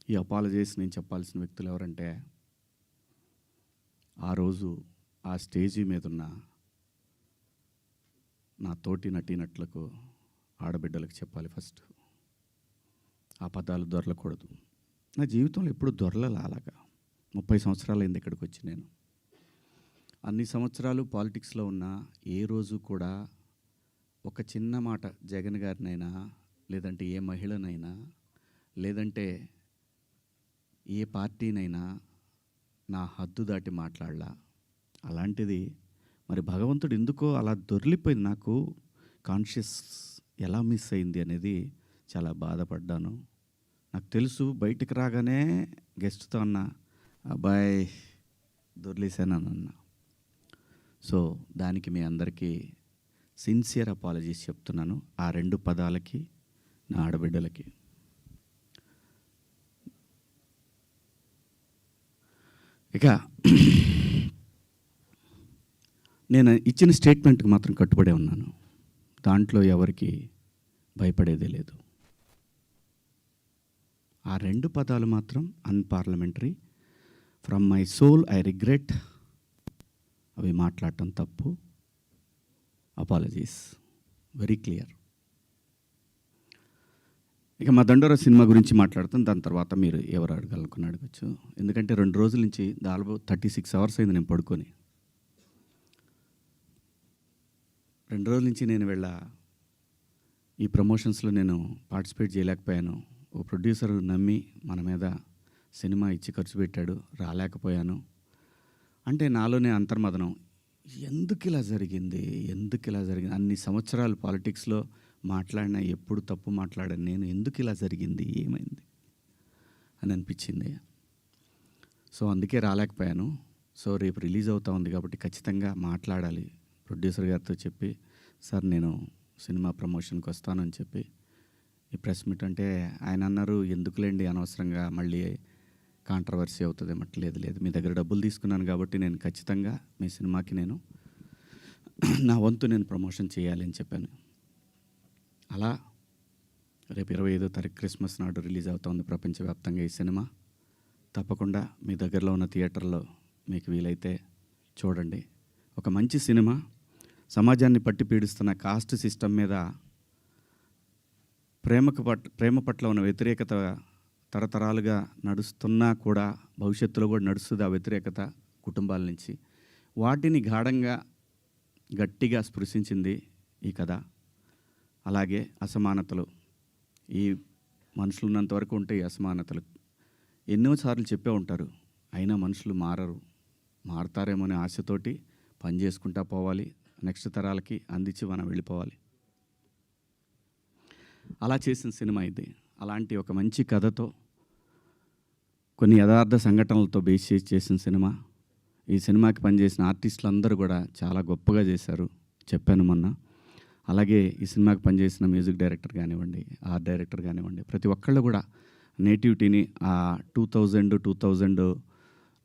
ఈ అపాలజీస్ నేను చెప్పాల్సిన వ్యక్తులు ఎవరంటే, ఆ రోజు ఆ స్టేజీ మీదున్న నా తోటి నటీనటులకు, ఆడబిడ్డలకు చెప్పాలి ఫస్ట్. ఆ పదాలు దొరలకూడదు. నా జీవితంలో ఎప్పుడు దొరలలా అలాగా. 30 సంవత్సరాలైంది ఇక్కడికి వచ్చి నేను. అన్ని సంవత్సరాలు పాలిటిక్స్లో ఉన్న ఏ రోజు కూడా ఒక చిన్న మాట జగన్ గారినైనా, లేదంటే ఏ మహిళనైనా, లేదంటే ఏ పార్టీనైనా నా హద్దు దాటి మాట్లాడలా. అలాంటిది మరి భగవంతుడు ఎందుకో అలా దొర్లిపోయింది. నాకు కాన్షియస్ ఎలా మిస్ అయింది అనేది చాలా బాధపడ్డాను. నాకు తెలుసు బయటికి రాగానే గెస్ట్తో అన్న, అబ్బాయి దొర్లేసాను అన్న. సో దానికి మీ అందరికీ సిన్సియర్ అపాలజీస్ చెప్తున్నాను, ఆ 2 పదాలకి, నా ఆడబిడ్డలకి. ఇక నేను ఇచ్చిన స్టేట్మెంట్కి మాత్రం కట్టుబడే ఉన్నాను. దాంట్లో ఎవరికి భయపడేదే లేదు. ఆ 2 పదాలు మాత్రం unparliamentary. From my soul I regret. అవి మాట్లాడటం తప్పు. Apologies very clear. ఇక మా దండోరా సినిమా గురించి మాట్లాడుతాను. దాని తర్వాత మీరు ఎవరు అడగాలనుకుని అడగచ్చు. ఎందుకంటే 2 రోజుల నుంచి దాదాపు 36 అవర్స్ అయింది నేను పడుకొని. 2 రోజుల నుంచి నేను ఈ ప్రమోషన్స్లో నేను పార్టిసిపేట్ చేయలేకపోయాను. ఓ ప్రొడ్యూసర్ నమ్మి మన మీద సినిమా ఇచ్చి ఖర్చు పెట్టాడు, రాలేకపోయాను. అంటే నాలోనే అంతర్మదనం, ఎందుకు ఇలా జరిగింది. అన్ని సంవత్సరాలు పాలిటిక్స్లో మాట్లాడినా ఎప్పుడు తప్పు మాట్లాడాను నేను, ఎందుకు ఇలా జరిగింది, ఏమైంది అని అనిపించింది. సో అందుకే రాలేకపోయాను. సో రేపు రిలీజ్ అవుతా ఉంది కాబట్టి ఖచ్చితంగా మాట్లాడాలి. ప్రొడ్యూసర్ గారితో చెప్పి, సార్ నేను సినిమా ప్రమోషన్కి వస్తానని చెప్పి ఈ ప్రెస్ మీట్ అంటే ఆయన అన్నారు, ఎందుకులేండి అనవసరంగా మళ్ళీ కాంట్రవర్సీ అవుతుంది. లేదు, మీ దగ్గర డబ్బులు తీసుకున్నాను కాబట్టి నేను ఖచ్చితంగా మీ సినిమాకి నేను నా వంతు నేను ప్రమోషన్ చేయాలి అని చెప్పాను. అలా రేపు 25వ తారీఖు క్రిస్మస్ నాడు రిలీజ్ అవుతుంది ప్రపంచవ్యాప్తంగా ఈ సినిమా. తప్పకుండా మీ దగ్గరలో ఉన్న థియేటర్లో మీకు వీలైతే చూడండి. ఒక మంచి సినిమా, సమాజాన్ని పట్టి పీడిస్తున్న కాస్ట్ సిస్టమ్ మీద ప్రేమ పట్ల ఉన్న వ్యతిరేకత తరతరాలుగా నడుస్తున్నా కూడా భవిష్యత్తులో కూడా నడుస్తుంది. ఆ వ్యతిరేకత కుటుంబాల నుంచి వాటిని గాఢంగా గట్టిగా స్పృశించింది ఈ కథ. అలాగే అసమానతలు, ఈ మనుషులు ఉన్నంత వరకు ఉంటే ఈ అసమానతలు ఎన్నోసార్లు చెప్పే ఉంటారు, అయినా మనుషులు మారతారేమో అనే ఆశతోటి పని చేసుకుంటా పోవాలి, నెక్స్ట్ తరాలకి అందించి మనం వెళ్ళిపోవాలి. అలా చేసిన సినిమా ఇది. అలాంటి ఒక మంచి కథతో కొన్ని యథార్థ సంఘటనలతో బేస్ చేసిన సినిమా. ఈ సినిమాకి పనిచేసిన ఆర్టిస్టులు అందరూ కూడా చాలా గొప్పగా చేశారు, చెప్పాను మొన్న. అలాగే ఈ సినిమాకి పనిచేసిన మ్యూజిక్ డైరెక్టర్ కానివ్వండి, ఆర్ట్ డైరెక్టర్ కానివ్వండి, ప్రతి ఒక్కళ్ళు కూడా నేటివిటీని ఆ 2000,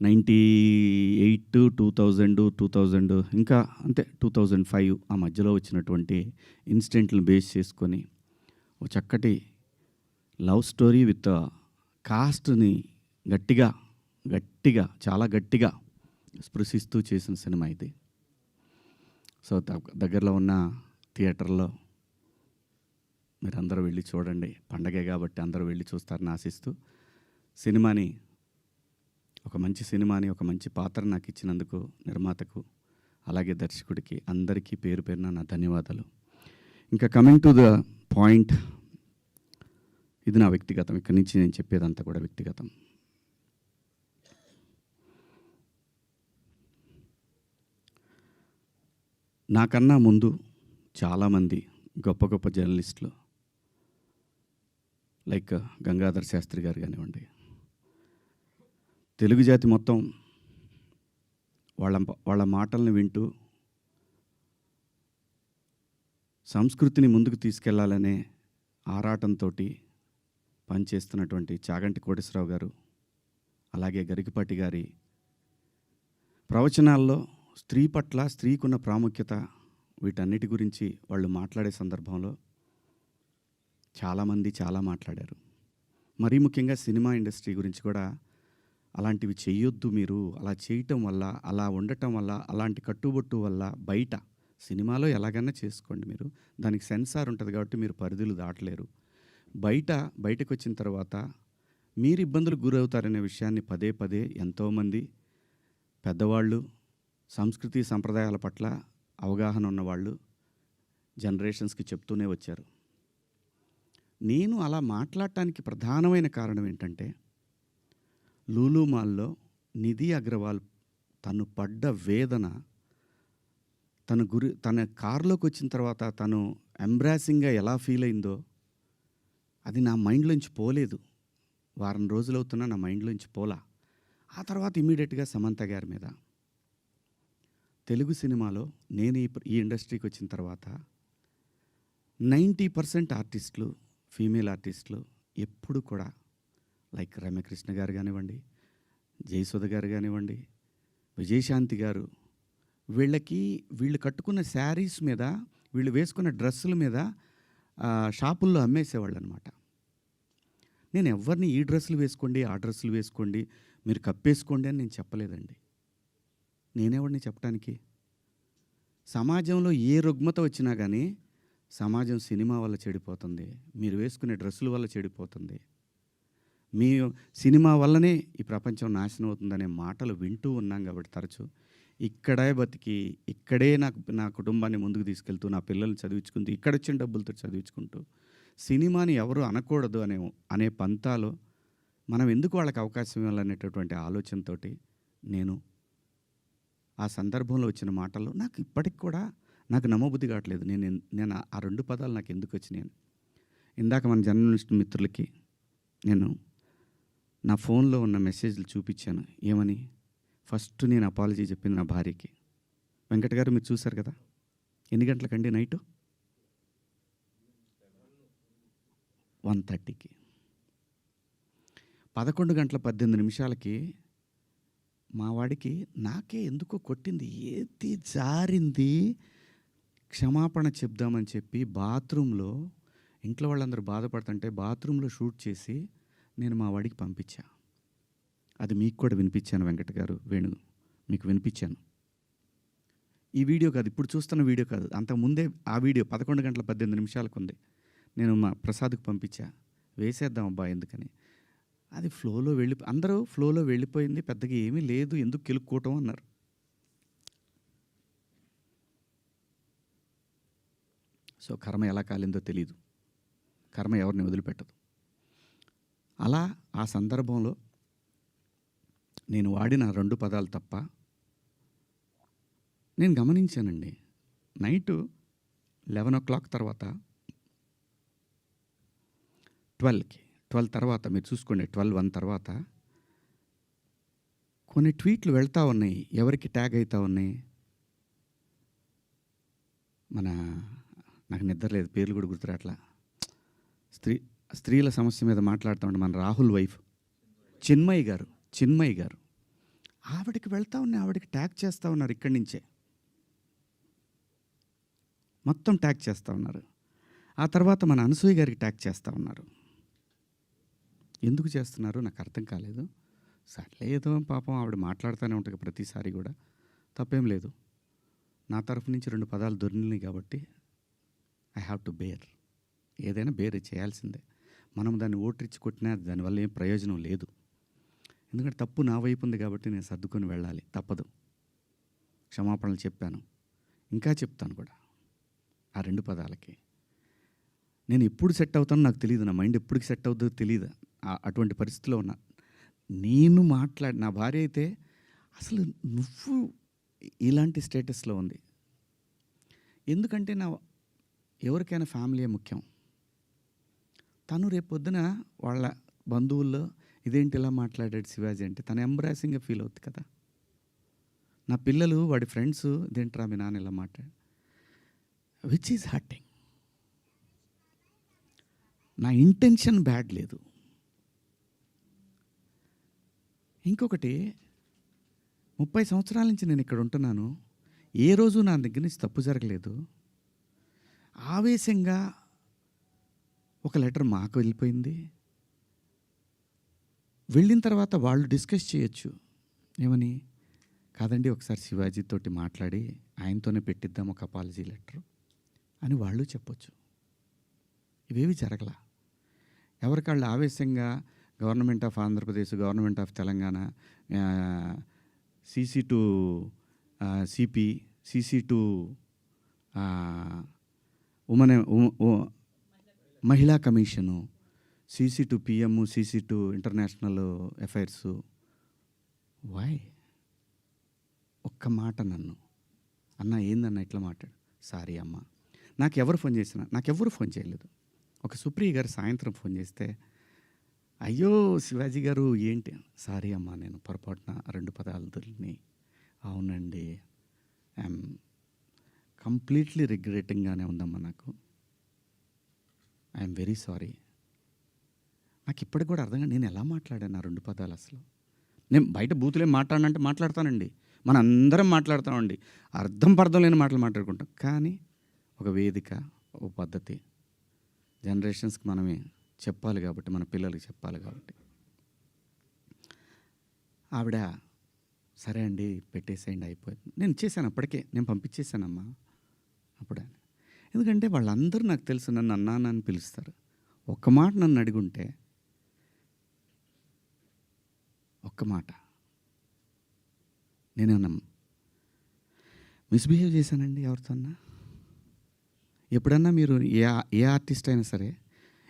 98, 2000 ఇంకా అంతే 2005 ఆ మధ్యలో వచ్చినటువంటి ఇన్సిడెంట్లను బేస్ చేసుకొని ఓ చక్కటి లవ్ స్టోరీ విత్ కాస్ట్ని గట్టిగా చాలా గట్టిగా స్పృశిస్తూ చేసిన సినిమా ఇది. సో దగ్గరలో ఉన్న థియేటర్లో మీరందరూ వెళ్ళి చూడండి. పండగే కాబట్టి అందరూ వెళ్ళి చూస్తారని ఆశిస్తూ, ఒక మంచి సినిమాని, ఒక మంచి పాత్ర నాకు ఇచ్చినందుకు నిర్మాతకు, అలాగే దర్శకుడికి అందరికీ పేరు పేరున నా ధన్యవాదాలు. ఇంకా కమింగ్ టు ద పాయింట్, ఇది నా వ్యక్తిగతం. ఇక్కడి నుంచి నేను చెప్పేదంతా కూడా వ్యక్తిగతం. నాకన్నా ముందు చాలామంది గొప్ప జర్నలిస్టులు లైక్ గంగాధర్ శాస్త్రి గారు కానివ్వండి, తెలుగు జాతి మొత్తం వాళ్ళ మాటల్ని వింటూ సంస్కృతిని ముందుకు తీసుకెళ్లాలనే ఆరాటంతో పనిచేస్తున్నటువంటి చాగంటి కోటేశ్వరరావు గారు, అలాగే గరికపాటి గారి ప్రవచనాల్లో స్త్రీ పట్ల, స్త్రీకున్న ప్రాముఖ్యత, వీటన్నిటి గురించి వాళ్ళు మాట్లాడే సందర్భంలో చాలామంది చాలా మాట్లాడారు. మరీ ముఖ్యంగా సినిమా ఇండస్ట్రీ గురించి కూడా అలాంటివి చెయ్యొద్దు మీరు. అలా చేయటం వల్ల, అలా ఉండటం వల్ల, అలాంటి కట్టుబొట్టు వల్ల బయట సినిమాలో ఎలాగైనా చేసుకోండి మీరు. దానికి సెన్సార్ ఉంటది కాబట్టి మీరు పరిధులు దాటలేరు. బయటకొచ్చిన తర్వాత మీరు ఇబ్బందులకు గురవుతారనే విషయాన్ని పదే పదే ఎంతోమంది పెద్దవాళ్ళు, సంస్కృతి సంప్రదాయాల పట్ల అవగాహన ఉన్నవాళ్ళు జనరేషన్స్‌కి చెప్తూనే వచ్చారు. నేను అలా మాట్లాడటానికి ప్రధానమైన కారణం ఏంటంటే, లూలు మాల్‌లో నిధి అగర్వాల్ తను పడ్డ వేదన, తన కార్‌లోకొచ్చిన తర్వాత తను ఎంబ్రాసింగ్‌గా ఎలా ఫీల్ అయిందో, అది నా మైండ్‌లోంచి పోలేదు. వారం రోజులవుతున్నా నా మైండ్‌లోంచి పోలా. ఆ తర్వాత ఇమ్మీడియేట్‌గా సమంత గారి మీద. తెలుగు సినిమాలో నేను ఈ ఇండస్ట్రీకి వచ్చిన తర్వాత 90% ఆర్టిస్టులు, ఫీమేల్ ఆర్టిస్టులు ఎప్పుడు కూడా లైక్ రమ్యకృష్ణ గారు కానివ్వండి, జయసుధ గారు కానివ్వండి, విజయశాంతి గారు, వీళ్ళు కట్టుకున్న శారీస్ మీద, వీళ్ళు వేసుకున్న డ్రెస్సుల మీద షాపుల్లో అమ్మేసేవాళ్ళు అనమాట. నేను ఎవరిని ఈ డ్రెస్సులు వేసుకోండి, ఆ డ్రెస్సులు వేసుకోండి, మీరు కప్పేసుకోండి అని నేను చెప్పలేదండి. నేనెవడిని చెప్పడానికి? సమాజంలో ఏ రుగ్మత వచ్చినా కానీ సమాజం సినిమా వల్ల చెడిపోతుంది, మీరు వేసుకునే డ్రెస్సుల వల్ల చెడిపోతుంది, మీ సినిమా వల్లనే ఈ ప్రపంచం నాశనం అవుతుందనే మాటలు వింటూ ఉన్నాం కాబట్టి తరచు ఇక్కడే బతికి, ఇక్కడే నా కుటుంబాన్ని ముందుకు తీసుకెళ్తూ, నా పిల్లల్ని చదివించుకుంటూ, ఇక్కడొచ్చిన డబ్బులతో చదివించుకుంటూ, సినిమాని ఎవరు అనకూడదు అనే పంతాలో మనం ఎందుకు వాళ్ళకి అవకాశం ఇవ్వాలనేటటువంటి ఆలోచనతోటి నేను ఆ సందర్భంలో వచ్చిన మాటల్లో నాకు ఇప్పటికి కూడా నాకు నమ్మబుద్ధి కావట్లేదు. నేను ఆ 2 పదాలు నాకు ఎందుకు వచ్చినాయని. ఇందాక మన జర్నలిస్ట్ మిత్రులకి నేను నా ఫోన్లో ఉన్న మెసేజ్లు చూపించాను. ఏమని? ఫస్ట్ నేను అపాలజీ చెప్పింది నా భార్యకి. వెంకట గారు మీరు చూశారు కదా, ఎన్ని గంటలకండి? నైటు 1:30కి. 11:18 మా వాడికి నాకే ఎందుకో కొట్టింది, ఏది జారింది, క్షమాపణ చెప్దామని చెప్పి బాత్రూంలో, ఇంట్లో వాళ్ళందరూ బాధపడుతుంటే బాత్రూంలో షూట్ చేసి నేను మా వాడికి పంపించా. అది మీకు కూడా వినిపించాను వెంకట గారు, వేణు మీకు వినిపించాను. ఈ వీడియో కాదు, ఇప్పుడు చూస్తున్న వీడియో కాదు, అంతకుముందే ఆ వీడియో 11:18 ఉంది. నేను మా ప్రసాద్కి పంపించా, వేసేద్దాం అబ్బా ఎందుకని. అది అందరూ ఫ్లోలో వెళ్ళిపోయింది, పెద్దగా ఏమీ లేదు, ఎందుకు కెలుక్కోవటం అన్నారు. సో కర్మ ఎలా కాలిందో తెలీదు, కర్మ ఎవరిని వదిలిపెట్టదు. అలా ఆ సందర్భంలో నేను వాడిన 2 పదాలు తప్ప నేను గమనించానండి. నైటు 11 తర్వాత 12 తర్వాత మీరు చూసుకోండి, 12:01 తర్వాత కొన్ని ట్వీట్లు వెళ్తూ ఉన్నాయి. ఎవరికి ట్యాగ్ అవుతూ ఉన్నాయి? నాకు నిద్ర లేదు, పేర్లు కూడా గుర్తురాట్లా. స్త్రీల సమస్య మీద మాట్లాడుతూ ఉంటే మన రాహుల్ వైఫ్ చిన్మయి గారు ఆవిడకి వెళ్తూ ఉన్నాయి, ఆవిడకి ట్యాగ్ చేస్తూ ఉన్నారు. ఇక్కడి నుంచే మొత్తం ట్యాగ్ చేస్తూ ఉన్నారు. ఆ తర్వాత మన అనసూయ గారికి ట్యాగ్ చేస్తూ ఉన్నారు. ఎందుకు చేస్తున్నారు నాకు అర్థం కాలేదు. సర్లే ఏదో పాపం ఆవిడ మాట్లాడుతూనే ఉంటుంది ప్రతిసారి కూడా, తప్పేం లేదు. నా తరఫు నుంచి 2 పదాలు దొరికినాయి కాబట్టి ఐ హ్యావ్ టు బేర్. ఏదైనా బేర్ చేయాల్సిందే. మనం దాన్ని ఓట్రిచ్చి కొట్టినా దానివల్ల ఏం ప్రయోజనం లేదు. ఎందుకంటే తప్పు నా వైపు ఉంది కాబట్టి నేను సర్దుకొని వెళ్ళాలి, తప్పదు. క్షమాపణలు చెప్పాను, ఇంకా చెప్తాను కూడా. ఆ 2 పదాలకి నేను ఎప్పుడు సెట్ అవుతానో నాకు తెలియదు, నా మైండ్ ఎప్పటికి సెట్ అవుతుందో తెలియదు. అటువంటి పరిస్థితిలో ఉన్నా. నా భార్య అయితే అసలు నువ్వు ఇలాంటి స్టేటస్లో ఉంది. ఎందుకంటే ఎవరికైనా ఫ్యామిలీయే ముఖ్యం. తను రేపొద్దున వాళ్ళ బంధువుల్లో ఇదేంటి ఇలా మాట్లాడాడు శివాజీ అంటే తను ఎంబ్రాసింగ్గా ఫీల్ అవుతుంది కదా. నా పిల్లలు వాడి ఫ్రెండ్స్ ఇదేంట్రా మీ నాన్న ఇలా మాట్లాడు, విచ్ ఈజ్ హర్టింగ్. నా ఇంటెన్షన్ బ్యాడ్ లేదు. ఇంకొకటి, 30 సంవత్సరాల నుంచి నేను ఇక్కడ ఉంటున్నాను, ఏ రోజు నా దగ్గర నుంచి తప్పు జరగలేదు. ఆవేశంగా ఒక లెటర్ మాకు వెళ్ళిపోయింది, వెళ్ళిన తర్వాత వాళ్ళు డిస్కస్ చేయొచ్చు. ఏమని? కాదండి ఒకసారి శివాజీతోటి మాట్లాడి ఆయనతోనే పెట్టిద్దాం ఒక అపాలజీ లెటర్ అని వాళ్ళు చెప్పొచ్చు. ఇవేవి జరగల. ఎవరికాళ్ళు ఆవేశంగా government of Andhra Pradesh, government of Telangana, CC to CP, CC to women మహిళా commission, CC to PM, CC to international affairs. Why? ఒక్క మాట నన్ను అన్న ఏందన్న ఇట్లా మాట్లాడు. సారీ అమ్మ, నాకెవరు ఫోన్ చేయలేదు. ఒక సుప్రియ గారు సాయంత్రం ఫోన్ చేస్తే, అయ్యో శివాజీ గారు ఏంటి, సారీ అమ్మ నేను పొరపాటున 2 పదాలు దొరికినాయి. అవునండి, ఐఎమ్ కంప్లీట్లీ రిగ్రెటింగ్గానే ఉందమ్మా, ఐఎమ్ వెరీ సారీ. నాకు ఇప్పటికి కూడా అర్థంగా నేను ఎలా మాట్లాడాను ఆ 2 పదాలు అసలు. నేను బయట బూతులేం మాట్లాడనంటే మాట్లాడతానండి, మన అందరం మాట్లాడతామండి, అర్థం పర్థం లేని మాటలు మాట్లాడుకుంటాం. కానీ ఒక వేదిక, ఒక పద్ధతి, జనరేషన్స్కి మనమే చెప్పాలి కాబట్టి, మన పిల్లలకి చెప్పాలి కాబట్టి. ఆవిడ సరే అండి పెట్టేసేయండి అయిపోయింది. నేను ఇచ్చేసాను, అప్పటికే నేను పంపించేశానమ్మా అప్పుడే. ఎందుకంటే వాళ్ళందరూ నాకు తెలుసు, నన్ను అన్నాను అని పిలుస్తారు. ఒక్క మాట నన్ను అడుగుంటే, ఒక్క మాట నేనేమన్నా మిస్బిహేవ్ చేశానండి ఎవరితోన్నా? ఎప్పుడన్నా మీరు ఏ ఆర్టిస్ట్ అయినా సరే,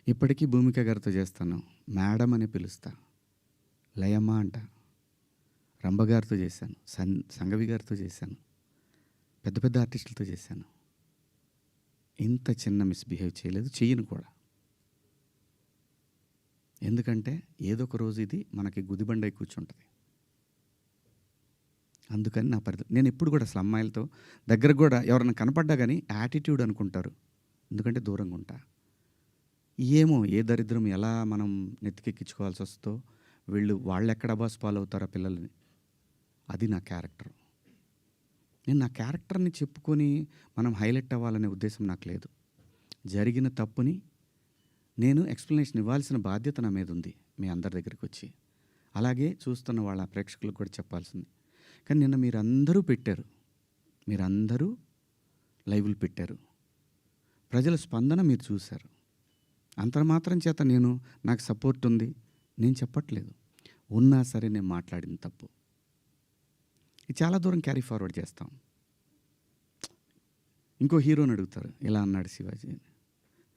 ఇప్పటికీ భూమిక గారితో చేస్తాను, మేడం అని పిలుస్తా, లయమ్మ అంట. రంభ గారితో చేశాను, సంగవి గారితో చేశాను, పెద్ద పెద్ద ఆర్టిస్టులతో చేశాను. ఇంత చిన్న మిస్బిహేవ్ చేయలేదు, చెయ్యను కూడా. ఎందుకంటే ఏదో ఒక రోజు ఇది మనకి గుదిబండై కూర్చుంటుంది. అందుకని నేను ఎప్పుడు కూడా అసలు అమ్మాయిలతో దగ్గర కూడా ఎవరైనా కనపడ్డా కానీ యాటిట్యూడ్ అనుకుంటారు, ఎందుకంటే దూరంగా ఉంటా. ఏమో ఏ దరిద్రం ఎలా మనం నెత్తికెక్కించుకోవాల్సి వస్తుందో, వాళ్ళు ఎక్కడ అబాస్ ఫాలో అవుతారో పిల్లల్ని. అది నా క్యారెక్టర్. నేను నా క్యారెక్టర్ని చెప్పుకొని మనం హైలైట్ అవ్వాలనే ఉద్దేశం నాకు లేదు. జరిగిన తప్పుని నేను ఎక్స్ప్లెనేషన్ ఇవ్వాల్సిన బాధ్యత నా మీద ఉంది మీ అందరి దగ్గరికి వచ్చి. అలాగే చూస్తున్న వాళ్ళ ప్రేక్షకులకు కూడా చెప్పాల్సింది. కానీ నిన్న మీరందరూ పెట్టారు, మీరందరూ లైవ్లు పెట్టారు, ప్రజల స్పందన మీరు చూశారు. అంతర్మాత్రం చేత నాకు సపోర్ట్ ఉంది నేను చెప్పట్లేదు. ఉన్నా సరే నేను మాట్లాడిన తప్పు ఇది చాలా దూరం క్యారీ ఫార్వర్డ్ చేస్తాం. ఇంకో హీరోని అడుగుతారు, ఇలా అన్నాడు శివాజీ,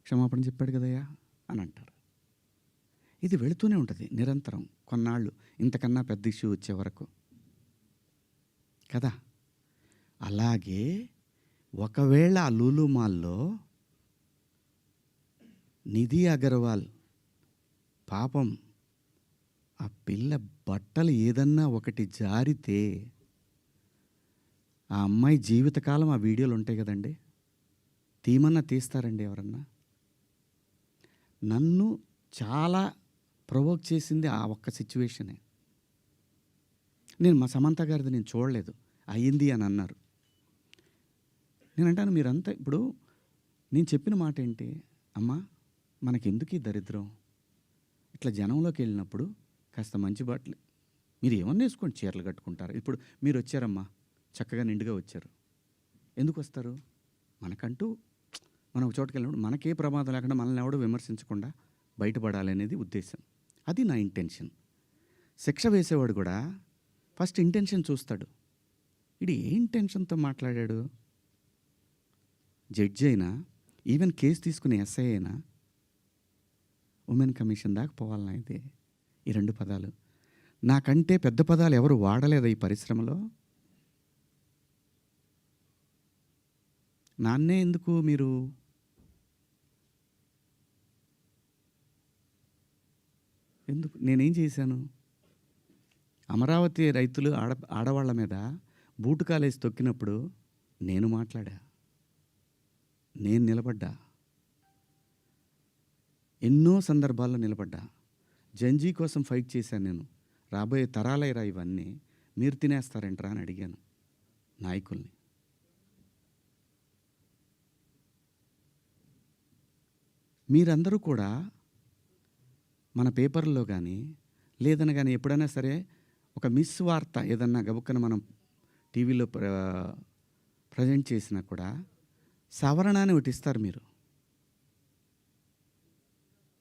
క్షమాపణ చెప్పాడు కదయ్యా అని అంటారు. ఇది వెళుతూనే ఉంటుంది నిరంతరం, కొన్నాళ్ళు ఇంతకన్నా పెద్ద ఇష్యూ వచ్చే వరకు కదా. అలాగే ఒకవేళ ఆ లూలు మాల్లో నిధి అగర్వాల్ పాపం ఆ పిల్ల బట్టలు ఏదన్నా ఒకటి జారితే ఆ అమ్మాయి జీవితకాలం ఆ వీడియోలు ఉంటాయి కదండి, తీమన్నా తీస్తారండి ఎవరన్నా? నన్ను చాలా ప్రొవోక్ చేసింది ఆ ఒక్క సిచ్యువేషనే. నేను మా సమంత గారిది నేను చూడలేదు, అయ్యింది అని అన్నారు. నేను అంటాను, మీరంతా ఇప్పుడు నేను చెప్పిన మాట ఏంటి, అమ్మా మనకెందుకు ఈ దరిద్రం? ఇట్లా జనంలోకి వెళ్ళినప్పుడు కాస్త మంచి బట్టలు మీరు ఏమన్నా వేసుకోండి, చీరలు కట్టుకుంటారు. ఇప్పుడు మీరు వచ్చారమ్మా, చక్కగా నిండుగా వచ్చారు, ఎందుకు వస్తారు? మనకంటూ మనం ఒక చోటుకి వెళ్ళినప్పుడు మనకే ప్రమాదం లేకుండా మనల్ని ఎవడో విమర్శించకుండా బయటపడాలనేది ఉద్దేశం. అది నా ఇంటెన్షన్. శిక్ష వేసేవాడు కూడా ఫస్ట్ ఇంటెన్షన్ చూస్తాడు. ఇది ఏ ఇంటెన్షన్తో మాట్లాడాడు? జడ్జి అయినా, ఈవెన్ కేసు తీసుకునే ఎస్ఐ అయినా ఉమెన్ కమిషన్ దాకా పోవాలన్నా అయితే ఈ 2 పదాలు నాకంటే పెద్ద పదాలు ఎవరు వాడలేదా ఈ పరిశ్రమలో? నాన్నే ఎందుకు మీరు ఎందుకు నేనేం చేశాను? అమరావతి రైతులు ఆడవాళ్ళ మీద బూటు కాలేసి తొక్కినప్పుడు నేను మాట్లాడా, నేను నిలబడ్డా, ఎన్నో సందర్భాల్లో నిలబడ్డా. జంజీ కోసం ఫైట్ చేశాను నేను. రాబోయే తరాలైరా ఇవన్నీ, మీరు తినేస్తారంటరా అని అడిగాను నాయకుల్ని. మీరందరూ కూడా మన పేపర్లో కానీ లేదనగానే ఎప్పుడైనా సరే ఒక మిస్ వార్త ఏదన్నా గబుక్కన మనం టీవీలో ప్రజెంట్ చేసినా కూడా సవరణ అని ఒకటి ఇస్తారు మీరు.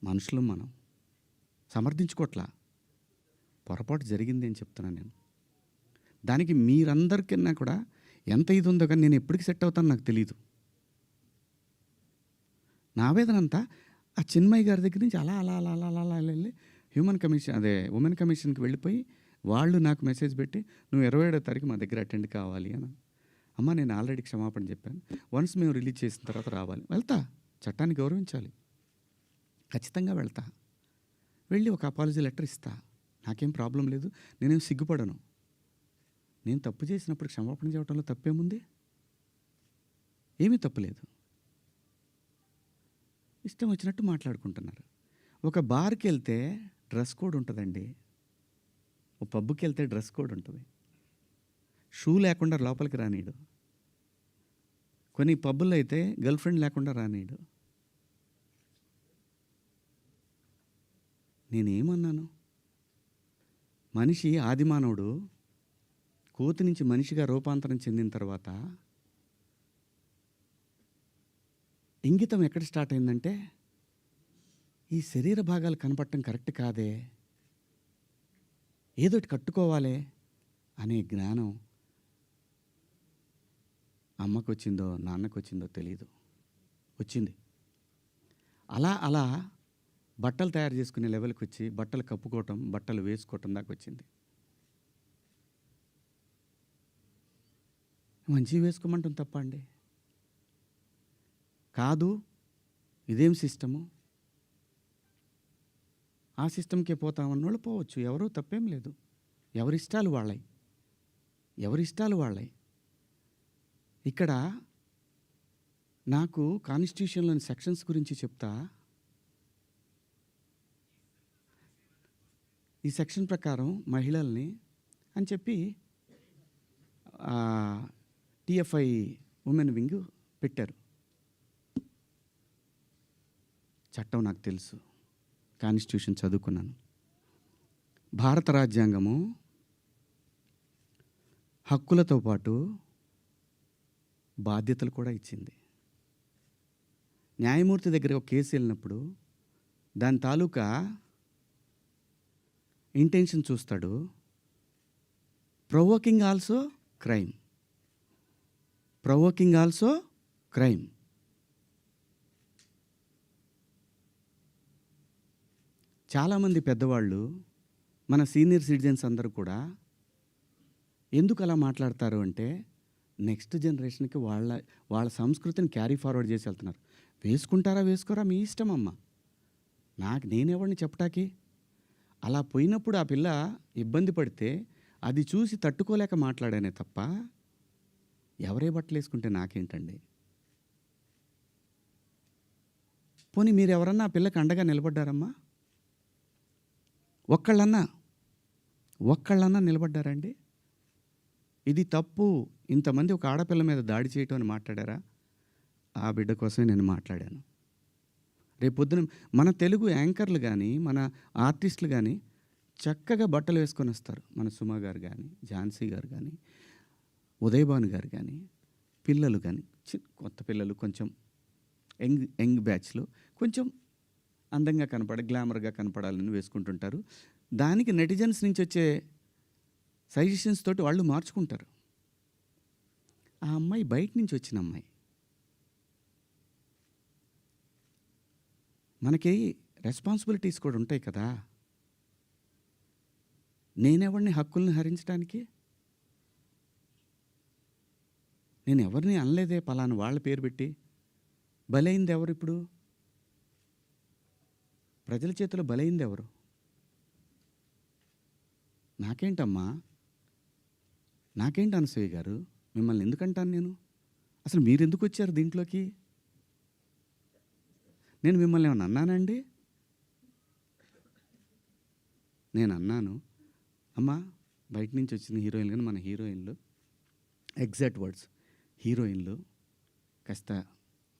మనుషులు మనం సమర్థించుకోవట్లా, పొరపాటు జరిగింది అని చెప్తున్నాను నేను. దానికి మీరందరికన్నా కూడా ఎంత ఇది ఉందో కానీ నేను ఎప్పటికి సెట్ అవుతానో నాకు తెలీదు. నా ఆవేదన అంతా ఆ చిన్మయ్య గారి దగ్గర నుంచి అలా అలా అలా అలా అలా అలా వెళ్ళి ఉమెన్ కమిషన్కి వెళ్ళిపోయి వాళ్ళు నాకు మెసేజ్ పెట్టి నువ్వు 27వ తారీఖు మా దగ్గర అటెండ్ కావాలి అని. అమ్మ నేను ఆల్రెడీ క్షమాపణ చెప్పాను, వన్స్ మేము రిలీజ్ చేసిన తర్వాత రావాలి. వెళ్తా, చట్టాన్ని గౌరవించాలి, ఖచ్చితంగా వెళ్తా. వెళ్ళి ఒక అపాలజీ లెటర్ ఇస్తా, నాకేం ప్రాబ్లం లేదు, నేనేం సిగ్గుపడను. నేను తప్పు చేసినప్పుడు క్షమాపణ చెప్పడంలో తప్పేముంది? ఏమీ తప్పులేదు. ఇష్టం వచ్చినట్టు మాట్లాడుకుంటున్నారు. ఒక బార్కి వెళ్తే డ్రెస్ కోడ్ ఉంటుందండి, ఒక పబ్కి వెళ్తే డ్రెస్ కోడ్ ఉంటుంది. షూ లేకుండా లోపలికి రానీడు. కొన్ని పబ్బుల్లో అయితే గర్ల్ ఫ్రెండ్ లేకుండా రానీడు. నేనేమన్నాను? మనిషి ఆదిమానవుడు కోతి నుంచి మనిషిగా రూపాంతరం చెందిన తర్వాత ఇంగితం ఎక్కడ స్టార్ట్ అయిందంటే ఈ శరీర భాగాలు కనపడటం కరెక్ట్ కాదే, ఏదోటి కట్టుకోవాలి అనే జ్ఞానం అమ్మకు వచ్చిందో నాన్నకు వచ్చిందో తెలీదు, వచ్చింది. అలా అలా బట్టలు తయారు చేసుకునే లెవెల్కి వచ్చి బట్టలు కప్పుకోవటం, బట్టలు వేసుకోవటం దాకా వచ్చింది. మంచివి వేసుకోమంటాం తప్ప అండి? కాదు, ఇదేం సిస్టము, ఆ సిస్టమ్కే పోతామన్నోళ్ళు పోవచ్చు, ఎవరూ తప్పేం లేదు. ఎవరిష్టాలు వాళ్ళయి, ఎవరిష్టాలు వాళ్ళయి. ఇక్కడ నాకు కాన్స్టిట్యూషన్లోని సెక్షన్స్ గురించి చెప్తా. ఈ సెక్షన్ ప్రకారం మహిళల్ని అని చెప్పి టిఎఫ్ఐ ఉమెన్ వింగ్ పెట్టారు. చట్టం నాకు తెలుసు, కాన్స్టిట్యూషన్ చదువుకున్నాను. భారత రాజ్యాంగము హక్కులతో పాటు బాధ్యతలు కూడా ఇచ్చింది. న్యాయమూర్తి దగ్గర ఒక కేసు వెళ్ళినప్పుడు దాని తాలూకా ఇంటెన్షన్ చూస్తాడు. Provoking also crime, provoking also crime. చాలామంది పెద్దవాళ్ళు, మన సీనియర్ సిటిజన్స్ అందరూ కూడా ఎందుకు అలా మాట్లాడతారు అంటే నెక్స్ట్ జనరేషన్కి వాళ్ళ సంస్కృతిని క్యారీ ఫార్వర్డ్ చేసి వెళ్తున్నారు. వేసుకుంటారా వేసుకోరా మీ ఇష్టం అమ్మ, నేనెవరిని చెప్పటానికి. అలా పోయినప్పుడు ఆ పిల్ల ఇబ్బంది పడితే అది చూసి తట్టుకోలేక మాట్లాడానే తప్ప ఎవరే బట్టలు వేసుకుంటే నాకేంటండి. పోనీ మీరు ఎవరన్నా ఆ పిల్లకి అండగా నిలబడ్డారమ్మా? ఒక్కళ్ళన్నా నిలబడ్డారండి? ఇది తప్పు, ఇంతమంది ఒక ఆడపిల్ల మీద దాడి చేయటం అని మాట్లాడారా? ఆ బిడ్డ కోసమే నేను మాట్లాడాను. రేపొద్దున మన తెలుగు యాంకర్లు కానీ, మన ఆర్టిస్టులు కానీ చక్కగా బట్టలు వేసుకొని వస్తారు. మన సుమా గారు కానీ, ఝాన్సీ గారు కానీ, ఉదయభాను గారు కానీ, పిల్లలు కానీ, కొత్త పిల్లలు కొంచెం యంగ్ బ్యాచ్లో కొంచెం అందంగా గ్లామర్గా కనపడాలని వేసుకుంటుంటారు. దానికి నెటిజన్స్ నుంచి వచ్చే సజెషన్స్ తోటి వాళ్ళు మార్చుకుంటారు. ఆ అమ్మాయి బయట నుంచి వచ్చిన అమ్మాయి. మనకి రెస్పాన్సిబిలిటీస్ కూడా ఉంటాయి కదా. నేనెవరిని హక్కుల్ని హరించడానికి? నేను ఎవరిని అనలేదే పలానా వాళ్ళ పేరు పెట్టి. బలైంది ఎవరు? ఇప్పుడు ప్రజల చేతిలో బలైంది ఎవరు? నాకేంటమ్మా, నాకేంటి అనసూయ గారు, మిమ్మల్ని ఎందుకంటాను నేను? అసలు మీరెందుకు వచ్చారు దీంట్లోకి? నేను మిమ్మల్ని ఏమన్నా అన్నానండి? నేను అన్నాను, అమ్మా బయట నుంచి వచ్చిన హీరోయిన్లు కానీ మన హీరోయిన్లు, ఎగ్జాక్ట్ వర్డ్స్, హీరోయిన్లు కాస్త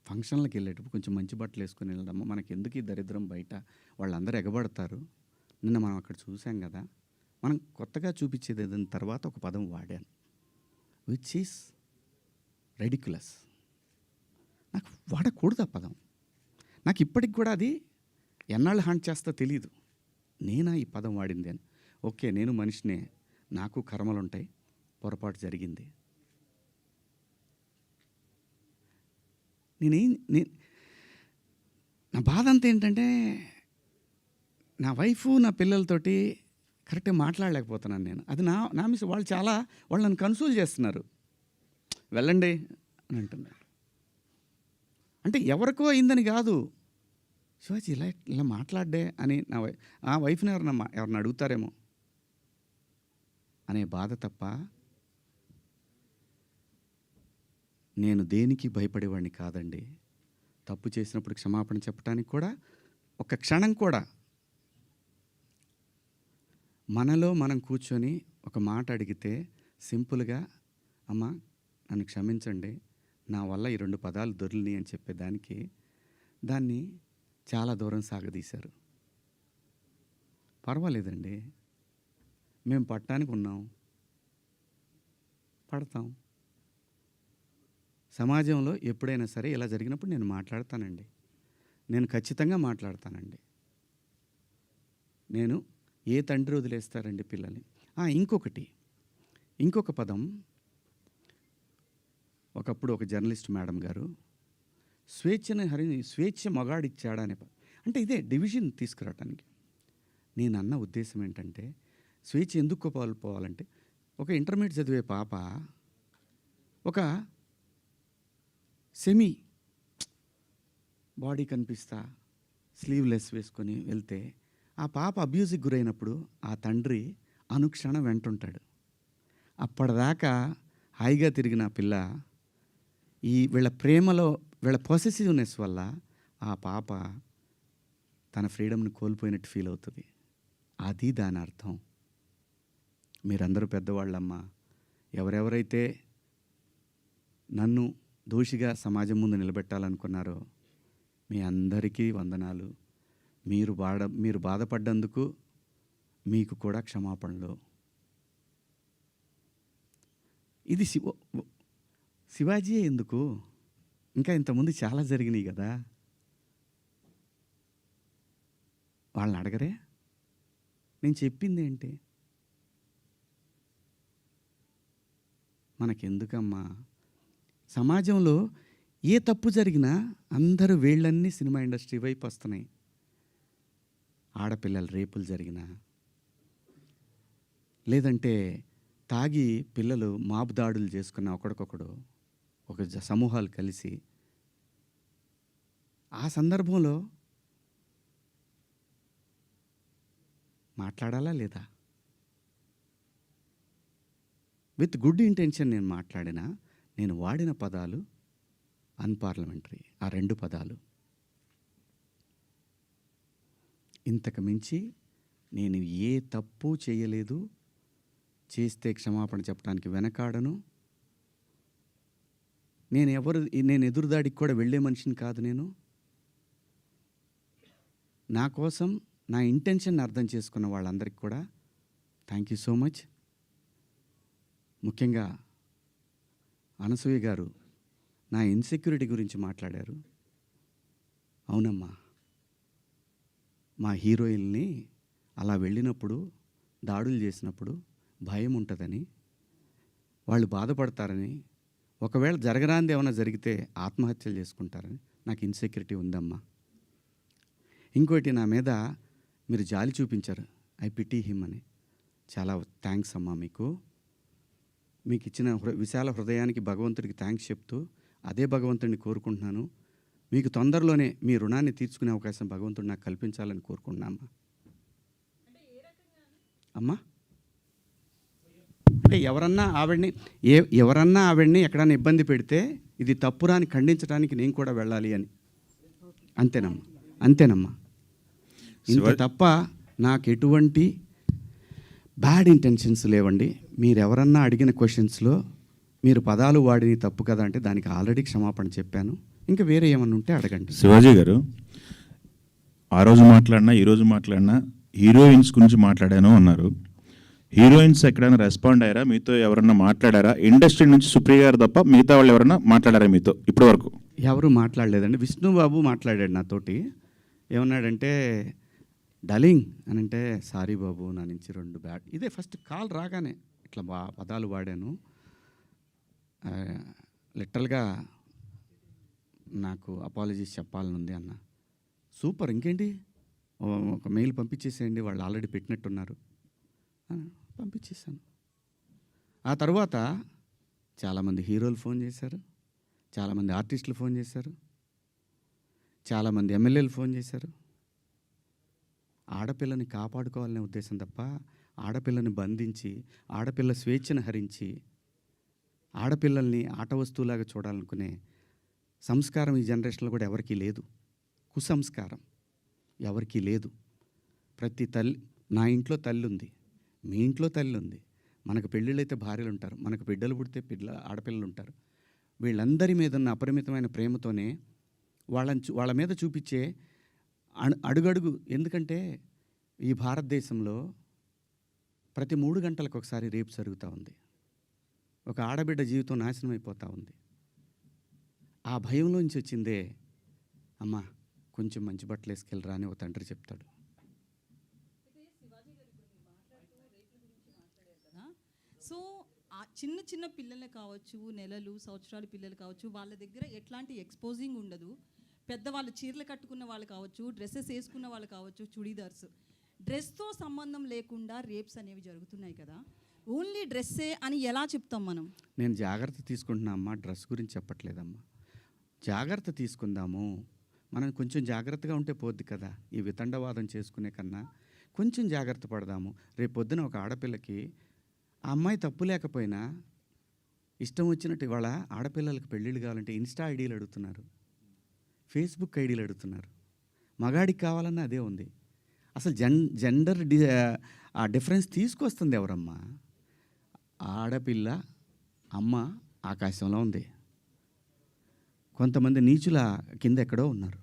ఫంక్షన్లకు వెళ్ళేటప్పుడు కొంచెం మంచి బట్టలు వేసుకొని వెళ్ళడమ్మా, మనకి ఎందుకు ఈ దరిద్రం బయట, వాళ్ళందరూ ఎగబడతారు, నిన్న మనం అక్కడ చూసాం కదా, మనం కొత్తగా చూపించేది ఏదైనా తర్వాత ఒక పదం వాడాను, విచ్ ఈస్ రెడిక్యులస్. నాకు వాడకూడదు ఆ పదం. నాకు ఇప్పటికి కూడా అది ఎన్నాళ్ళు హాంట్ చేస్తా తెలియదు. నేనా ఈ పదం వాడింది అని. ఓకే, నేను మనిషినే, నాకు కర్మలు ఉంటాయి, పొరపాటు జరిగింది. నా బాధ అంతా ఏంటంటే, నా వైఫ్ నా పిల్లలతోటి కరెక్ట్గా మాట్లాడలేకపోతున్నాను నేను. అది నా మిస్. వాళ్ళు నన్ను కన్సోల్ చేస్తున్నారు, వెళ్ళండి అని అంటున్నారు. అంటే ఎవరికో అయిందని కాదు, శివాజీ ఇలా మాట్లాడ్డే అని ఆ వైఫ్ని ఎవరిని అడుగుతారేమో అనే బాధ తప్ప నేను దేనికి భయపడేవాడిని కాదండి. తప్పు చేసినప్పుడు క్షమాపణ చెప్పడానికి కూడా ఒక క్షణం కూడా మనలో మనం కూర్చొని ఒక మాట అడిగితే సింపుల్గా, అమ్మ నన్ను క్షమించండి, నా వల్ల ఈ 2 పదాలు దొరికినాయి అని చెప్పేదానికి దాన్ని చాలా దూరం సాగదీశారు. పర్వాలేదండి, మేము పట్టడానికి ఉన్నాం, పడతాం. సమాజంలో ఎప్పుడైనా సరే ఇలా జరిగినప్పుడు నేను మాట్లాడతానండి, నేను ఖచ్చితంగా మాట్లాడతానండి. నేను ఏ తండ్రి వదిలేస్తారండి పిల్లల్ని? ఇంకొక పదం, ఒకప్పుడు ఒక జర్నలిస్ట్ మేడం గారు స్వేచ్ఛ మగాడిచ్చాడా అనే అంటే ఇదే డివిజన్ తీసుకురావడానికి. నేను అన్న ఉద్దేశం ఏంటంటే, స్వేచ్ఛ ఎందుకు కోల్పోవాలంటే, ఒక ఇంటర్మీడియట్ చదివే పాప ఒక సెమీ బాడీ కనిపిస్తా స్లీవ్లెస్ వేసుకొని వెళ్తే ఆ పాప అబ్యూజ్కి గురైనప్పుడు ఆ తండ్రి అనుక్షణం వెంటుంటాడు. అప్పటిదాకా హాయిగా తిరిగిన పిల్ల వీళ్ళ ప్రేమలో, వీళ్ళ పొసెసివ్నెస్ వల్ల ఆ పాప తన ఫ్రీడమ్ని కోల్పోయినట్టు ఫీల్ అవుతుంది. అది దాని అర్థం. మీరందరూ పెద్దవాళ్ళమ్మా, ఎవరెవరైతే నన్ను దోషిగా సమాజం ముందు నిలబెట్టాలనుకున్నారో మీ అందరికీ వందనాలు. మీరు బాధపడ్డందుకు మీకు కూడా క్షమాపణలు. ఇది శివాజీ ఎందుకు, ఇంకా ఇంతకుముందు చాలా జరిగినాయి కదా, వాళ్ళని అడగరే? నేను చెప్పింది ఏంటి? మనకెందుకమ్మా? సమాజంలో ఏ తప్పు జరిగినా అందరూ వేళ్ళన్నీ సినిమా ఇండస్ట్రీ వైపు వస్తున్నాయి. ఆడపిల్లల రేపులు జరిగినా, లేదంటే తాగి పిల్లలు మాబు దాడులు చేసుకున్న ఒకడికొకడు ఒక సమూహాలు కలిసి, ఆ సందర్భంలో మాట్లాడాలా లేదా? విత్ గుడ్ ఇంటెన్షన్ నేను మాట్లాడినా, నేను వాడిన పదాలు అన్పార్లమెంటరీ. ఆ 2 పదాలు. ఇంతకు మించి నేను ఏ తప్పు చేయలేదు. చేస్తే క్షమాపణ చెప్పడానికి వెనకాడను. నేను ఎదురుదాడికి కూడా వెళ్ళే మనిషిని కాదు. నేను నా కోసం నా ఇంటెన్షన్ అర్థం చేసుకున్న వాళ్ళందరికీ కూడా థ్యాంక్ యూ సో మచ్. ముఖ్యంగా అనసూయ గారు నా ఇన్సెక్యూరిటీ గురించి మాట్లాడారు. అవునమ్మా, మా హీరోయిన్ని అలా వెళ్ళినప్పుడు, దాడులు చేసినప్పుడు భయం ఉంటుందని, వాళ్ళు బాధపడతారని, ఒకవేళ జరగరాంది ఏమైనా జరిగితే ఆత్మహత్యలు చేసుకుంటారని నాకు ఇన్సెక్యూరిటీ ఉందమ్మా. ఇంకోటి, నా మీద మీరు జాలి చూపించారు, ఐ పిటీ హిమ్ అని. చాలా థ్యాంక్స్ అమ్మా. మీకు ఇచ్చిన విశాల హృదయానికి భగవంతుడికి థ్యాంక్స్ చెప్తూ, అదే భగవంతుడిని కోరుకుంటున్నాను. మీకు తొందరలోనే మీ రుణాన్ని తీర్చుకునే అవకాశం భగవంతుడు నాకు కల్పించాలని కోరుకుంటున్నామ్మా. అమ్మా, అంటే ఎవరన్నా ఆవిడ్ని ఎక్కడన్నా ఇబ్బంది పెడితే ఇది తప్పురాని ఖండించడానికి నేను కూడా వెళ్ళాలి అని. అంతేనమ్మా. ఇంత తప్ప నాకు ఎటువంటి బ్యాడ్ ఇంటెన్షన్స్ లేవండి. మీరు ఎవరన్నా అడిగిన క్వశ్చన్స్లో మీరు పదాలు వాడిని తప్పు కదా అంటే దానికి ఆల్రెడీ క్షమాపణ చెప్పాను. ఇంకా వేరే ఏమన్నా ఉంటే అడగండి. శివాజీ గారు, ఆ రోజు మాట్లాడినా ఈరోజు మాట్లాడినా హీరోయిన్స్ గురించి మాట్లాడాను అన్నారు. హీరోయిన్స్ ఎక్కడైనా రెస్పాండ్ అయ్యారా, మీతో ఎవరన్నా మాట్లాడారా? ఇండస్ట్రీ నుంచి సుప్రియ గారు తప్ప మిగతా వాళ్ళు ఎవరన్నా మాట్లాడారా మీతో ఇప్పటి వరకు? ఎవరు మాట్లాడలేదండి. విష్ణుబాబు మాట్లాడాడు నాతోటి. ఏమన్నాడంటే, డలింగ్ అని అంటే, సారీ బాబు నా నుంచి 2 బ్యాడ్. ఇదే ఫస్ట్ కాల్ రాగానే ఇట్లా పదాలు వాడాను. లిటరల్గా నాకు అపాలజీస్ చెప్పాలనుంది అన్న. సూపర్, ఇంకేంటి ఒక మెయిల్ పంపించేసేయండి, వాళ్ళు ఆల్రెడీ పెట్టినట్టున్నారు. పంపించేసాను. ఆ తర్వాత చాలామంది హీరోలు ఫోన్ చేశారు, చాలామంది ఆర్టిస్టులు ఫోన్ చేశారు, చాలామంది ఎమ్మెల్యేలు ఫోన్ చేశారు. ఆడపిల్లని కాపాడుకోవాలనే ఉద్దేశం తప్ప ఆడపిల్లని బంధించి, ఆడపిల్ల స్వేచ్ఛను హరించి, ఆడపిల్లల్ని ఆట వస్తువులాగా చూడాలనుకునే సంస్కారం ఈ జనరేషన్లో కూడా ఎవరికీ లేదు. కుసంస్కారం ఎవరికీ లేదు. ప్రతి తల్లి, నా ఇంట్లో తల్లి ఉంది, మీ ఇంట్లో తల్లి ఉంది, మనకు పెళ్ళిళ్ళు అయితే భార్యలు ఉంటారు, మనకు బిడ్డలు పుడితే ఆడపిల్లలు ఉంటారు. వీళ్ళందరి మీద ఉన్న అపరిమితమైన ప్రేమతోనే వాళ్ళ మీద చూపించే అడుగడుగు. ఎందుకంటే ఈ భారతదేశంలో ప్రతి 3 గంటలకు ఒకసారి రేపు జరుగుతూ ఉంది. ఒక ఆడబిడ్డ జీవితం నాశనం అయిపోతూ ఉంది. ఆ భయంలోంచి వచ్చిందే, అమ్మ కొంచెం మంచి బట్టలు వేసుకెళ్ళరా అని ఒక తండ్రి చెప్తాడు. సో ఆ చిన్న చిన్న పిల్లలే కావచ్చు, నెలలు సంవత్సరాల పిల్లలు కావచ్చు, వాళ్ళ దగ్గర ఎట్లాంటి ఎక్స్పోజింగ్ ఉండదు. పెద్దవాళ్ళు చీరలు కట్టుకున్న వాళ్ళు కావచ్చు, డ్రెస్సెస్ వేసుకున్న వాళ్ళు కావచ్చు, చుడీదార్స్, డ్రెస్తో సంబంధం లేకుండా రేప్స్ అనేవి జరుగుతున్నాయి కదా. ఓన్లీ డ్రెస్సే అని ఎలా చెప్తాం మనం? నేను జాగ్రత్త తీసుకుంటున్నా అమ్మా, డ్రెస్ గురించి చెప్పట్లేదమ్మా. జాగ్రత్త తీసుకుందాము, మనం కొంచెం జాగ్రత్తగా ఉంటే పోద్ది కదా. ఈ వితండవాదం చేసుకునే కన్నా కొంచెం జాగ్రత్త పడదాము. రేపు పొద్దున ఒక ఆడపిల్లకి ఆ అమ్మాయి తప్పు లేకపోయినా ఇష్టం వచ్చినట్టు ఇవాళ ఆడపిల్లలకు పెళ్ళిళ్ళు కావాలంటే ఇన్స్టా ఐడీలు అడుగుతున్నారు, ఫేస్బుక్ ఐడీలు అడుగుతున్నారు. మగాడికి కావాలన్నా అదే ఉంది. అసలు జెండర్ ఆ డిఫరెన్స్ తీసుకొస్తుంది ఎవరమ్మా? ఆడపిల్ల అమ్మ ఆకాశంలో ఉంది, కొంతమంది నీచుల కింద ఎక్కడో ఉన్నారు.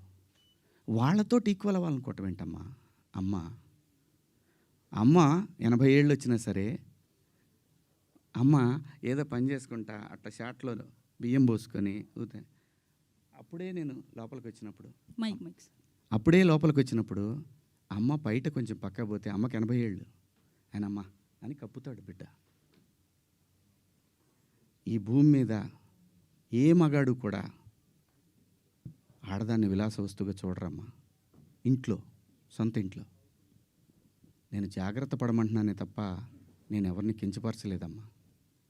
వాళ్ళతో ఈక్వల్ అవ్వాలనుకోవటం ఏంటమ్మా? అమ్మ 80 ఏళ్ళు వచ్చినా సరే అమ్మ ఏదో పని చేసుకుంటా అట్లా షాట్లో బియ్యం పోసుకొని అప్పుడే నేను లోపలికి వచ్చినప్పుడు అమ్మ బయట కొంచెం పక్క పోతే అమ్మకి 80 ఏళ్ళు, ఆయన అమ్మ అని కప్పుతాడు బిడ్డ. ఈ భూమి మీద ఏ మగాడు కూడా ఆడదాన్ని విలాస వస్తువుగా చూడరమ్మా. ఇంట్లో, సొంత ఇంట్లో. నేను జాగ్రత్త పడమంటున్నానే తప్ప నేను ఎవరిని కించపరచలేదమ్మా.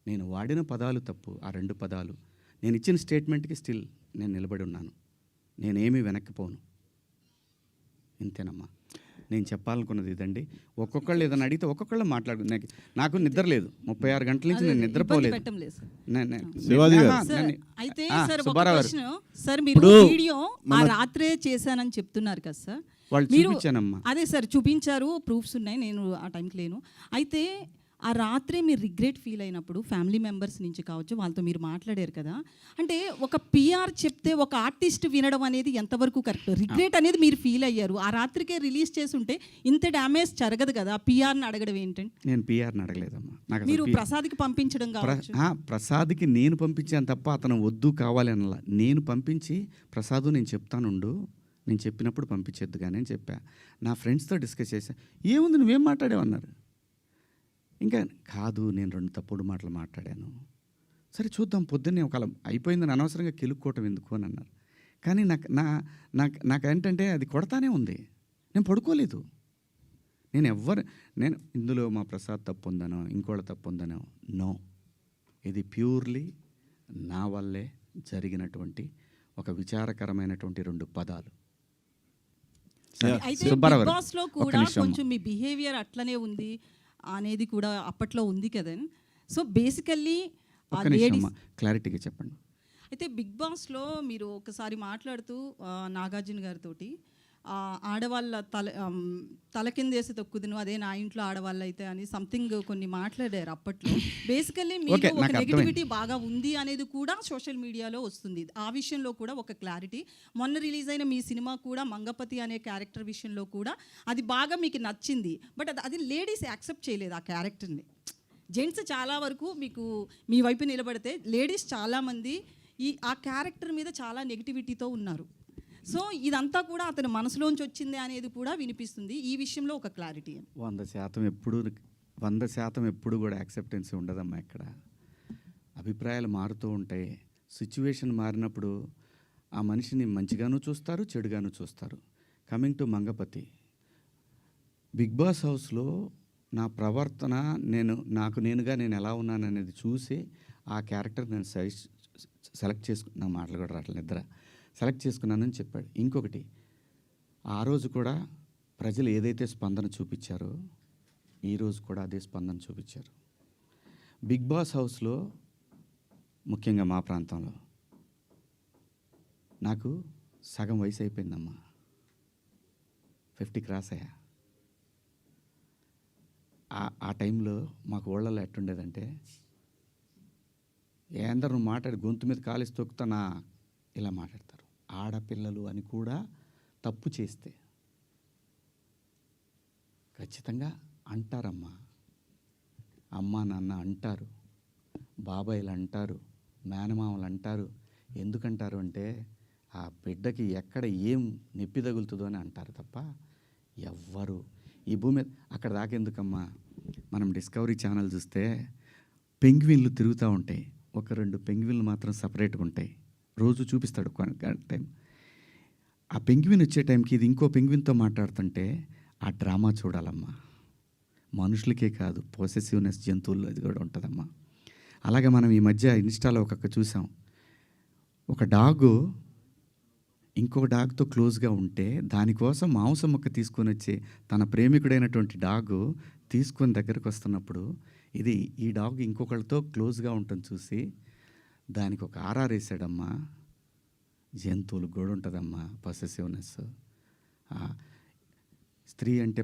నేను వాడిన పదాలు తప్పు, ఆ 2 పదాలు. నేను ఇచ్చిన స్టేట్మెంట్కి స్టిల్ నేను నిలబడి ఉన్నాను. నేనేమీ వెనక్కిపోను. ఇంతేనమ్మా నేను చెప్పాలనుకున్నది. ఇదండి. ఒక్కొక్కళ్ళు ఏదైనా అడిగితే ఒక్కొక్కళ్ళు మాట్లాడు. నాకు నిద్ర లేదు, 36 గంటల నుంచి నేను నిద్రపోలేదు. అయితే సార్ ఒక ప్రశ్న, సార్ మీరు వీడియో ఆ రాత్రే చేశానని చెప్తున్నారు కదా సార్, వాళ్ళు చూపించానమ్మా. అదే సార్ చూపించారు, ప్రూఫ్స్ ఉన్నాయి, నేను ఆ టైంకి లేను. అయితే ఆ రాత్రే మీరు రిగ్రెట్ ఫీల్ అయినప్పుడు ఫ్యామిలీ మెంబర్స్ నుంచి కావచ్చు, వాళ్ళతో మీరు మాట్లాడారు కదా, అంటే ఒక పిఆర్ చెప్తే ఒక ఆర్టిస్ట్ వినడం అనేది ఎంతవరకు కరెక్ట్? రిగ్రెట్ అనేది మీరు ఫీల్ అయ్యారు, ఆ రాత్రికే రిలీజ్ చేసి ఉంటే ఇంత డ్యామేజ్ జరగదు కదా. పిఆర్ని అడగడం ఏంటంటే? నేను పిఆర్ని అడగలేదమ్మా. మీరు ప్రసాద్కి పంపించడం కావచ్చు. ప్రసాద్కి నేను పంపించాను తప్ప అతను వద్దు కావాలి అనలా. నేను పంపించి ప్రసాద్ నేను చెప్తానుండు, నేను చెప్పినప్పుడు పంపించేద్దు కానీ అని చెప్పా. నా ఫ్రెండ్స్తో డిస్కస్ చేశా. ఏముంది నువ్వేం మాట్లాడావన్నారు. ఇంకా కాదు, నేను 2 తప్పుడు మాటలు మాట్లాడాను. సరే చూద్దాం, పొద్దున్నే ఒకవేళ అయిపోయిందని అనవసరంగా కెలుక్కోవటం ఎందుకు అని అన్నారు. కానీ నాకేంటంటే అది కొడతానే ఉంది. నేను పడుకోలేదు. నేను ఇందులో మా ప్రసాద్ తప్పు ఉందనో ఇంకోళ్ళ తప్పు ఉందనో నో. ఇది ప్యూర్లీ నా వల్లే జరిగినటువంటి ఒక విచారకరమైనటువంటి 2 పదాలు. అయితే బిగ్ బాస్లో కూడా కొంచెం మీ బిహేవియర్ అట్లనే ఉంది అనేది కూడా అప్పట్లో ఉంది కదా. సో బేసికల్లీ క్లారిటీగా చెప్పండి. అయితే బిగ్ బాస్లో మీరు ఒకసారి మాట్లాడుతూ నాగార్జున గారితో ఆడవాళ్ళ తల కిందేసి తొక్కుదును అదే నా ఇంట్లో ఆడవాళ్ళు అయితే అని సంథింగ్ కొన్ని మాట్లాడారు అప్పట్లో. బేసికల్లీ మీకు Okay, ఒక నాకు నెగిటివిటీ బాగా ఉంది అనేది కూడా సోషల్ మీడియాలో వస్తుంది. ఆ విషయంలో కూడా ఒక క్లారిటీ. మొన్న రిలీజ్ అయిన మీ సినిమా కూడా మంగపతి అనే క్యారెక్టర్ విషయంలో కూడా అది బాగా మీకు నచ్చింది. బట్ అది లేడీస్ యాక్సెప్ట్ చేయలేదు ఆ క్యారెక్టర్ని. జెంట్స్ చాలా వరకు మీకు మీ వైపు నిలబడితే లేడీస్ చాలామంది ఆ క్యారెక్టర్ మీద చాలా నెగిటివిటీతో ఉన్నారు. సో ఇదంతా కూడా అతని మనసులోంచి వచ్చింది అనేది కూడా వినిపిస్తుంది. ఈ విషయంలో ఒక క్లారిటీ. 100% ఎప్పుడు కూడా యాక్సెప్టెన్సీ ఉండదమ్మా. ఇక్కడ అభిప్రాయాలు మారుతూ ఉంటాయి. సిచ్యువేషన్ మారినప్పుడు ఆ మనిషిని మంచిగాను చూస్తారు, చెడుగాను చూస్తారు. Coming to Mangapathi, big boss హౌస్లో నా ప్రవర్తన నాకు నేనుగా నేను ఎలా ఉన్నాను అనేది చూసి ఆ క్యారెక్టర్ నేను సెలెక్ట్ చేసుకున్నా. మాటలు కూడా రావట్లేదు, నిద్ర సెలెక్ట్ చేసుకున్నానని చెప్పాడు. ఇంకొకటి, ఆ రోజు కూడా ప్రజలు ఏదైతే స్పందన చూపించారో ఈరోజు కూడా అదే స్పందన చూపించారు. బిగ్ బాస్ హౌస్లో ముఖ్యంగా మా ప్రాంతంలో నాకు సగం వయసు అయిపోయిందమ్మా. 50 క్రాస్ అయ్యా. ఆ టైంలో మాకు ఊళ్ళల్లో ఎట్టుండేదంటే, ఏందరు నువ్వు మాట్లాడి గొంతు మీద కాలేసి తొక్కుతానా ఇలా మాట్లాడతారు. ఆడపిల్లలు అని కూడా తప్పు చేస్తే ఖచ్చితంగా అంటారమ్మా. అమ్మ నాన్న అంటారు, బాబాయిలు అంటారు, మేనమామలు అంటారు. ఎందుకంటారు అంటే ఆ బిడ్డకి ఎక్కడ ఏం నొప్పి తగులుతుందో అని అంటారు తప్ప ఎవ్వరు ఈ భూమి మీద అక్కడ దాకెందుకమ్మా. మనం డిస్కవరీ ఛానల్ చూస్తే పెంగ్విన్లు తిరుగుతూ ఉంటాయి. 1-2 పెంగ్విన్లు మాత్రం సపరేట్గా ఉంటాయి. రోజు చూపిస్తాడు టైం. ఆ పెంగ్విన్ వచ్చే టైంకి ఇది ఇంకో పెంగ్విన్తో మాట్లాడుతుంటే ఆ డ్రామా చూడాలమ్మా. మనుషులకే కాదు, పొసెసివ్నెస్ జంతువుల్లో అది కూడా ఉంటుందమ్మా. అలాగే మనం ఈ మధ్య ఇన్స్టాలో చూసాం. ఒక డాగు ఇంకొక డాగ్తో క్లోజ్గా ఉంటే దానికోసం మాంసం ముక్క తీసుకొని వచ్చి తన ప్రేమికుడైనటువంటి డాగు తీసుకొని దగ్గరకు వస్తున్నప్పుడు ఈ డాగ్ ఇంకొకళ్ళతో క్లోజ్గా ఉంటుంది చూసి దానికి ఒక ఆర్ఆర్ వేసాడమ్మా. జంతువులు కూడా ఉంటుందమ్మా పొసెసివ్నెస్. స్త్రీ అంటే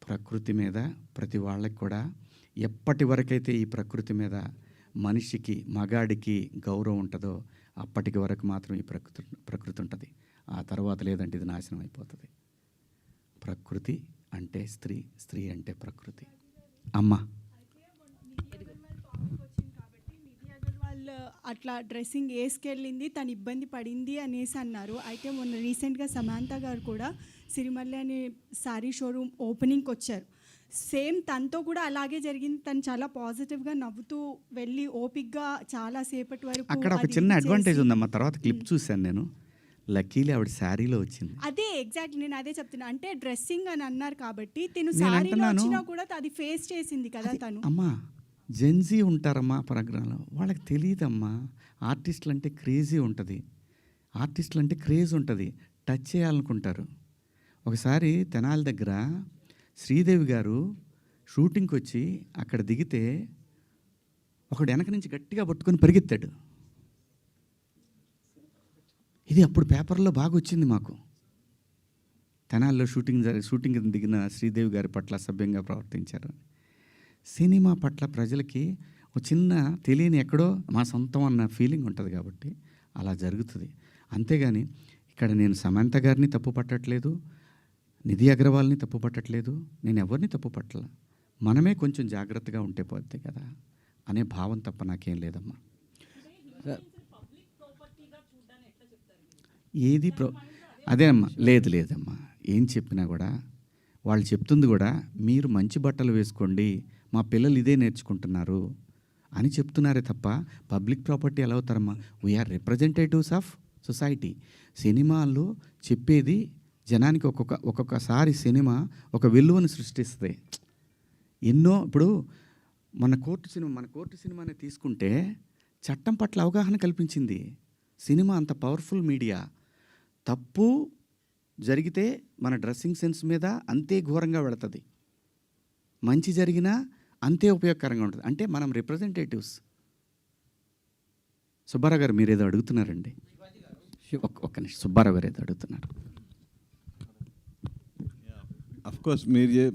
ప్రకృతి మీద ప్రతి వాళ్ళకి కూడా ఎప్పటి వరకైతే ఈ ప్రకృతి మీద మనిషికి మగాడికి గౌరవం ఉంటుందో అప్పటికి వరకు మాత్రం ఈ ప్రకృతి ఉంటుంది. ఆ తర్వాత లేదంటే ఇది నాశనం అయిపోతుంది. ప్రకృతి అంటే స్త్రీ, స్త్రీ అంటే ప్రకృతి. అమ్మ అట్లా డ్రెస్సింగ్ వేసుకెళ్ళింది, తను ఇబ్బంది పడింది అనేసి అన్నారు. అయితే మొన్న రీసెంట్గా సమాంత గారు కూడా సిరిమల్లి అనే శారీ షోరూమ్ ఓపెనింగ్కి వచ్చారు. సేమ్ తనతో కూడా అలాగే జరిగింది. తను చాలా పాజిటివ్గా నవ్వుతూ వెళ్ళి ఓపిక్గా చాలా సేపటి వరకు అక్కడ ఒక చిన్న అడ్వాంటేజ్ ఉందమ్మా. తర్వాత క్లిప్ చూశాను నేను. లక్కీలీ ఆవిడ శారీలో వచ్చింది. అదే ఎగ్జాక్ట్ నేను అదే చెప్తున్నా. అంటే డ్రెస్సింగ్ అని అన్నారు కాబట్టి తిను శారీలో వచ్చినా కూడా అది ఫేస్ చేసింది కదా తను. అమ్మా జెన్జీ ఉంటారమ్మా పరగ్రహంలో, వాళ్ళకి తెలియదమ్మా. ఆర్టిస్టులు అంటే క్రేజీ ఉంటుంది, ఆర్టిస్టులు అంటే క్రేజ్ ఉంటుంది, టచ్ చేయాలనుకుంటారు. ఒకసారి తెనాలి దగ్గర శ్రీదేవి గారు షూటింగ్కి వచ్చి అక్కడ దిగితే ఒకడు వెనక నుంచి గట్టిగా పట్టుకొని పరిగెత్తాడు. ఇది అప్పుడు పేపర్లో బాగా వచ్చింది మాకు. తెనాలిలో షూటింగ్ దిగిన శ్రీదేవి గారి పట్ల అసభ్యంగా ప్రవర్తించారు. సినిమా పట్ల ప్రజలకి ఒక చిన్న తెలియని ఎక్కడో మా సొంతం అన్న ఫీలింగ్ ఉంటుంది కాబట్టి అలా జరుగుతుంది. అంతేగాని ఇక్కడ నేను సమంత గారిని తప్పు పట్టట్లేదు, నిధి అగర్వాల్ని తప్పు పట్టట్లేదు, నేను ఎవరిని తప్పు పట్టలే. మనమే కొంచెం జాగ్రత్తగా ఉంటే పోద్ది కదా అనే భావం తప్ప నాకేం లేదమ్మా. ఏది అదే అమ్మా, లేదమ్మా. ఏం చెప్పినా కూడా వాళ్ళు చెప్తుంది కూడా మీరు మంచి బట్టలు వేసుకోండి, మా పిల్లలు ఇదే నేర్చుకుంటున్నారు అని చెప్తున్నారే తప్ప పబ్లిక్ ప్రాపర్టీ ఎలా అవుతారమ్మా? We are representatives of society. సినిమాల్లో చెప్పేది జనానికి ఒక్కొక్కసారి సినిమా ఒక విలువను సృష్టిస్తుంది. ఇప్పుడు మన కోర్టు సినిమాని తీసుకుంటే చట్టం పట్ల అవగాహన కల్పించింది. సినిమా అంత పవర్ఫుల్ మీడియా. తప్పు జరిగితే మన డ్రెస్సింగ్ సెన్స్ మీద అంతే ఘోరంగా వెళుతుంది, మంచి జరిగినా అంతే ఉపయోగకరంగా ఉంటుంది. అంటే మనం రిప్రజెంటేటివ్స్. సుబ్బారావు గారు మీరు ఏదో అడుగుతున్నారండి. ఒక్క నిమిషం, సుబ్బారావు గారు ఏదో అడుగుతున్నారు. కోర్స్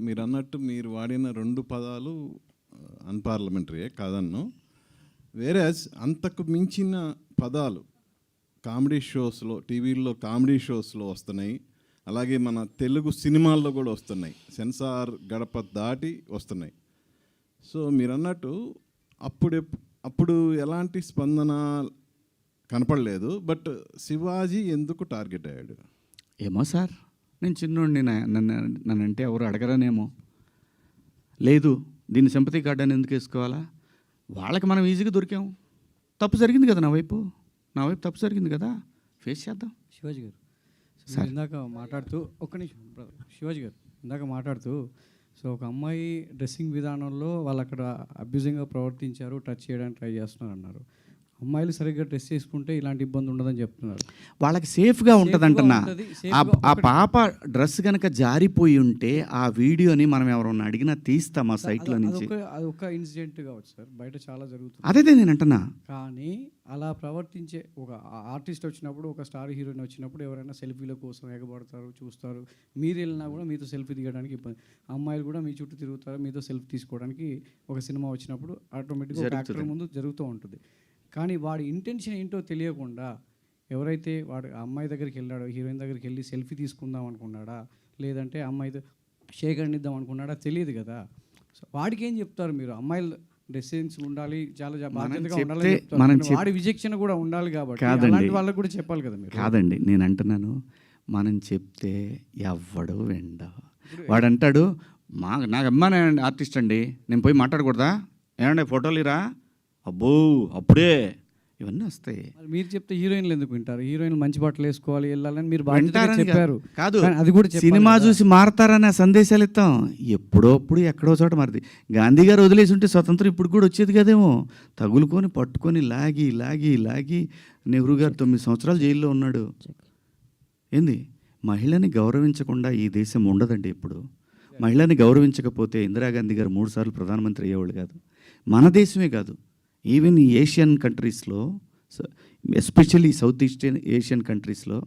మీరు అన్నట్టు మీరు వాడిన 2 పదాలు అన్పార్లమెంటరీయే కాదన్ను. వేరే అంతకు మించిన పదాలు కామెడీ షోస్లో, టీవీల్లో కామెడీ షోస్లో వస్తున్నాయి, అలాగే మన తెలుగు సినిమాల్లో కూడా వస్తున్నాయి, సెన్సార్ గడప దాటి వస్తున్నాయి. సో మీరు అన్నట్టు అప్పుడు ఎలాంటి స్పందన కనపడలేదు. బట్ శివాజీ ఎందుకు టార్గెట్ అయ్యాడు? ఏమో సార్, నేను చిన్నోడిని, నన్నంటే ఎవరు అడగరనేమో. లేదు, దీన్ని సింపతి కార్డ్ అని ఎందుకు వేసుకోవాలా? వాళ్ళకి మనం ఈజీగా దొరికాము. తప్పు జరిగింది కదా నా వైపు తప్పు జరిగింది కదా, ఫేస్ చేద్దాం. శివాజీ గారు సార్. ఇందాక మాట్లాడుతూ ఒక్క నిమిషం బ్రదర్, శివాజీ గారు ఇందాక మాట్లాడుతూ సో ఒక అమ్మాయి డ్రెస్సింగ్ విధానంలో వాళ్ళు అక్కడ అబ్యూజింగ్గా ప్రవర్తించారు, టచ్ చేయడానికి ట్రై చేస్తున్నారు అన్నారు. అమ్మాయిలు సరిగ్గా డ్రెస్ చేసుకుంటే ఇలాంటి ఇబ్బంది ఉండదని చెప్తున్నారు. వాళ్ళకి సేఫ్గా ఉంటుంది అంటున్నా. సేఫ్గా ఆ పాప డ్రెస్ కనుక జారిపోయి ఉంటే ఆ వీడియోని మనం ఎవరన్నా అడిగినా తీస్తాం ఆ సైట్లో నుంచి. అదొక ఇన్సిడెంట్ కావచ్చు సార్, బయట చాలా జరుగుతుంది. అదే నేను అంటున్నా. కానీ అలా ప్రవర్తించే ఒక ఆర్టిస్ట్ వచ్చినప్పుడు, ఒక స్టార్ హీరోయిన్ వచ్చినప్పుడు ఎవరైనా సెల్ఫీల కోసం ఎగబడతారు, చూస్తారు. మీరు వెళ్ళినా కూడా మీతో సెల్ఫీ దిగడానికి ఇబ్బంది. అమ్మాయిలు కూడా మీ చుట్టూ తిరుగుతారు, మీతో సెల్ఫీ తీసుకోవడానికి. ఒక సినిమా వచ్చినప్పుడు ఆటోమేటిక్గా ఒక యాక్టర్ ముందు జరుగుతూ ఉంటుంది. కానీ వాడి ఇంటెన్షన్ ఏంటో తెలియకుండా ఎవరైతే వాడు ఆ అమ్మాయి దగ్గరికి వెళ్ళాడో, హీరోయిన్ దగ్గరికి వెళ్ళి సెల్ఫీ తీసుకుందాం అనుకున్నాడా, లేదంటే అమ్మాయితో షేక్ అండిద్దాం అనుకున్నాడా తెలియదు కదా. సో వాడికి ఏం చెప్తారు మీరు? అమ్మాయిలు డ్రెస్సింగ్స్ ఉండాలి, చాలా బాధ్యతగా ఉండాలి చెప్తారు. వాడి విచక్షణ కూడా ఉండాలి కాబట్టి అలాంటి వాళ్ళకి కూడా చెప్పాలి కదా మీరు. కాదండి, నేను అంటున్నాను, మనం చెప్తే ఎవ్వడు వెండవు. వాడు అంటాడు, నాకు అమ్మాయి ఆర్టిస్ట్ అండి, నేను పోయి మాట్లాడకూడదా? ఏమండి ఫోటోలు ఇరా, అబ్బో అప్పుడే ఇవన్నీ వస్తాయి. మీరు చెప్తే హీరోయిన్లు ఎందుకు వింటారు? హీరోయిన్లు మంచి బట్టలు వేసుకోవాలి, వెళ్ళాలని మీరు బాధ్యతగా చెప్పారు. కాదు, అది కూడా సినిమా చూసి మారతారని సందేశాలు ఇస్తాం. ఎప్పుడప్పుడు ఎక్కడో చోట మారింది. గాంధీ గారు వదిలేసి ఉంటే స్వతంత్రం ఇప్పుడు కూడా వచ్చేది కదేమో. తగులుకొని పట్టుకొని లాగి లాగి లాగి నెహ్రూ గారు 9 సంవత్సరాలు జైల్లో ఉన్నాడు. ఏంది, మహిళని గౌరవించకుండా ఈ దేశం ఉండదండి. ఇప్పుడు మహిళని గౌరవించకపోతే ఇందిరాగాంధీ గారు 3 సార్లు ప్రధానమంత్రి అయ్యేవాళ్ళు కాదు. మన దేశమే కాదు, ఈవెన్ ఈ ఏషియన్ కంట్రీస్లో, ఎస్పెషల్లీ సౌత్ ఈస్ట్ ఏషియన్ కంట్రీస్లో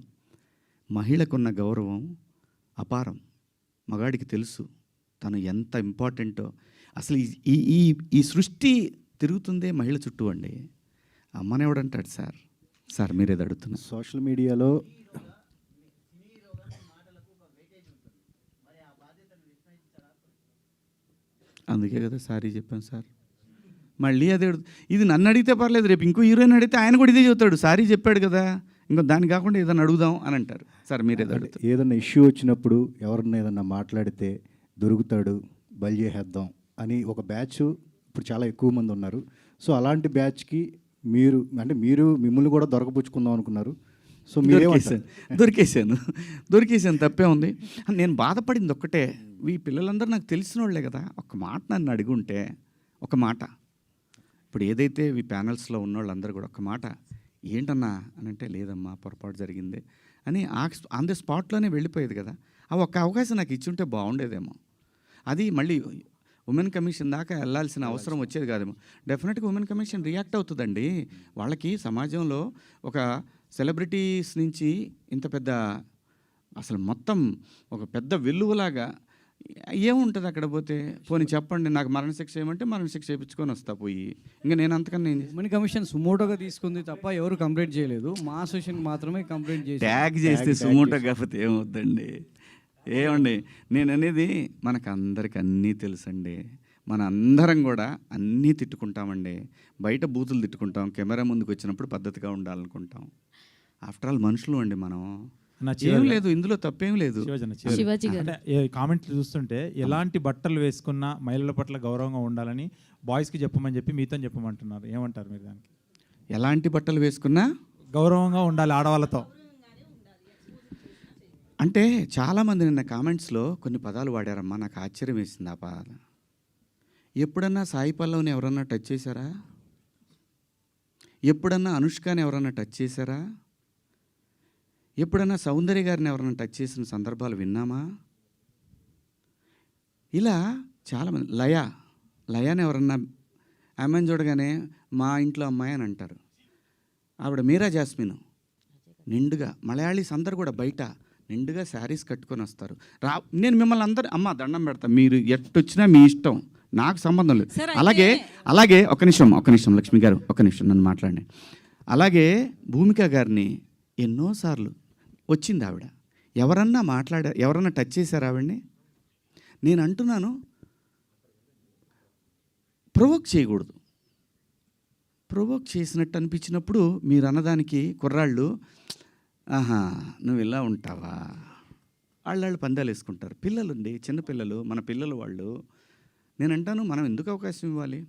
మహిళకున్న గౌరవం అపారం. మగాడికి తెలుసు తను ఎంత ఇంపార్టెంటో. అసలు ఈ ఈ ఈ సృష్టి తిరుగుతుందే మహిళ చుట్టూ అండి. అమ్మనేవాడంటాడు సార్ మీరేది అడుగుతున్నారు. సోషల్ మీడియాలో అందుకే కదా సారీ చెప్పాను సార్. మళ్ళీ అదే ఇది నన్ను అడిగితే పర్లేదు, రేపు ఇంకో హీరోయిన్ అడిగితే ఆయన కూడా ఇదే చెబుతాడు, సారీ చెప్పాడు కదా, ఇంకో దాన్ని కాకుండా ఏదైనా అడుగుదాం అని అంటారు. సార్ మీరు ఏదైనా ఇష్యూ వచ్చినప్పుడు ఎవరన్నా ఏదన్నా మాట్లాడితే దొరుకుతాడు, బలి చేసేద్దాం అని ఒక బ్యాచ్ ఇప్పుడు చాలా ఎక్కువ మంది ఉన్నారు. సో అలాంటి బ్యాచ్కి మీరు మిమ్మల్ని కూడా దొరకపుచ్చుకుందాం అనుకున్నారు. సో దొరికేసాను తప్పే ఉంది. నేను బాధపడింది ఒక్కటే, ఈ పిల్లలందరూ నాకు తెలిసిన వాళ్ళే కదా. ఒక మాట నన్ను అడుగుంటే, ఒక మాట, ఇప్పుడు ఏదైతే ఈ ప్యానల్స్లో ఉన్న వాళ్ళందరూ కూడా ఒక మాట ఏంటన్నా అని అంటే, లేదమ్మా పొరపాటు జరిగింది అని ఆన్ ది స్పాట్లోనే వెళ్ళిపోయేది కదా. ఆ ఒక్క అవకాశం నాకు ఇచ్చుంటే బాగుండేదేమో. అది మళ్ళీ ఉమెన్ కమిషన్ దాకా వెళ్ళాల్సిన అవసరం వచ్చేది కాదేమో. డెఫినెట్గా ఉమెన్ కమిషన్ రియాక్ట్ అవుతుందండి. వాళ్ళకి సమాజంలో ఒక సెలబ్రిటీస్ నుంచి ఇంత పెద్ద, అసలు మొత్తం ఒక పెద్ద వెల్లువలాగా ఏముంటుంది అక్కడ పోతే. పోనీ చెప్పండి, నాకు మరణశిక్ష ఏమంటే మరణశిక్ష చేయించుకొని వస్తా పోయి. ఇంకా నేను అంతకన్నా ఉమెన్ కమిషన్ సుమోటోగా తీసుకుంది తప్ప ఎవరు కంప్లైంట్ చేయలేదు. మా అసోసియేషన్ మాత్రమే కంప్లైంట్ చేసి ట్యాగ్ చేస్తే సుమోటో కాకపోతే ఏమవుద్దండి. ఏమండి నేను అనేది, మనకు అందరికి అన్నీ తెలుసండి. మన అందరం కూడా అన్నీ తిట్టుకుంటామండి. బయట బూతులు తిట్టుకుంటాం, కెమెరా ముందుకు వచ్చినప్పుడు పద్ధతిగా ఉండాలనుకుంటాం. ఆఫ్టర్ ఆల్ మనుషులు అండి మనం. ఏం లేదు ఇందులో, తప్పేం లేదు. శివాజీ గారు కామెంట్లు చూస్తుంటే ఎలాంటి బట్టలు వేసుకున్నా మహిళల పట్ల గౌరవంగా ఉండాలని బాయ్స్కి చెప్పమని చెప్పి మీతో చెప్పమంటున్నారు. ఏమంటారు మీరు దానికి? ఎలాంటి బట్టలు వేసుకున్నా గౌరవంగా ఉండాలి ఆడవాళ్ళతో అంటే చాలామంది నిన్న కామెంట్స్లో కొన్ని పదాలు వాడారమ్మా, నాకు ఆశ్చర్యం వేసింది ఆ పదాలు. ఎప్పుడన్నా సాయి పల్లవిని ఎవరన్నా టచ్ చేశారా? ఎప్పుడన్నా అనుష్కని ఎవరన్నా టచ్ చేశారా? ఎప్పుడన్నా సౌందర్య గారిని ఎవరన్నా టచ్ చేసిన సందర్భాలు విన్నామా? ఇలా చాలామంది, లయాని ఎవరన్నా ఆమెను చూడగానే మా ఇంట్లో అమ్మాయి అని అంటారు. ఆవిడ మీరా జాస్మిన్ నిండుగా మలయాళీస్ అందరు కూడా బయట నిండుగా శారీస్ కట్టుకొని వస్తారు. నేను మిమ్మల్ని అందరు అమ్మ దండం పెడతా, మీరు ఎట్టొచ్చినా మీ ఇష్టం, నాకు సంబంధం లేదు. సరే, అలాగే ఒక నిమిషం లక్ష్మి గారు, ఒక నిమిషం నన్ను మాట్లాడండి. అలాగే భూమిక గారిని ఎన్నోసార్లు వచ్చింది ఆవిడ, ఎవరన్నా టచ్ చేశారు ఆవిడ్ని? నేను అంటున్నాను, ప్రొవోక్ చేయకూడదు. ప్రొవోక్ చేసినట్టు అనిపించినప్పుడు మీరు అన్నదానికి కుర్రాళ్ళు, ఆహా నువ్వు ఇలా ఉంటావా, వాళ్ళు పందాలు వేసుకుంటారు. పిల్లలుండి చిన్నపిల్లలు, మన పిల్లలు వాళ్ళు. నేను అంటాను, మనం ఎందుకు అవకాశం ఇవ్వాలి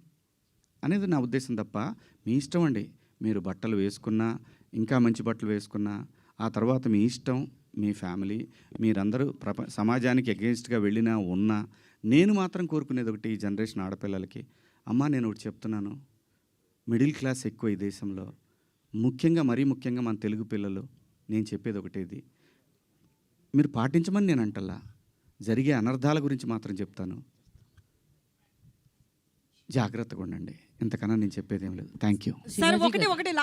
అనేది నా ఉద్దేశం తప్ప, మీ ఇష్టం అండి. మీరు బట్టలు వేసుకున్నా, ఇంకా మంచి బట్టలు వేసుకున్నా, ఆ తర్వాత మీ ఇష్టం, మీ ఫ్యామిలీ, మీరందరూ సమాజానికి అగెన్స్ట్గా వెళ్ళినా ఉన్నా, నేను మాత్రం కోరుకునేది ఒకటి, ఈ జనరేషన్ ఆడపిల్లలకి, అమ్మా నేను ఒకటి చెప్తున్నాను, మిడిల్ క్లాస్ ఎక్కువ ఈ దేశంలో, మరీ ముఖ్యంగా మన తెలుగు పిల్లలు. నేను చెప్పేది ఒకటేది, మీరు పాటించమని నేను అంటల్లా, జరిగే అనర్థాల గురించి మాత్రం చెప్తాను. జాగ్రత్తగా ఉండండి, ఇంతకన్నా నేను చెప్పేది ఏం లేదు. Thank you. సార్ ఒకటి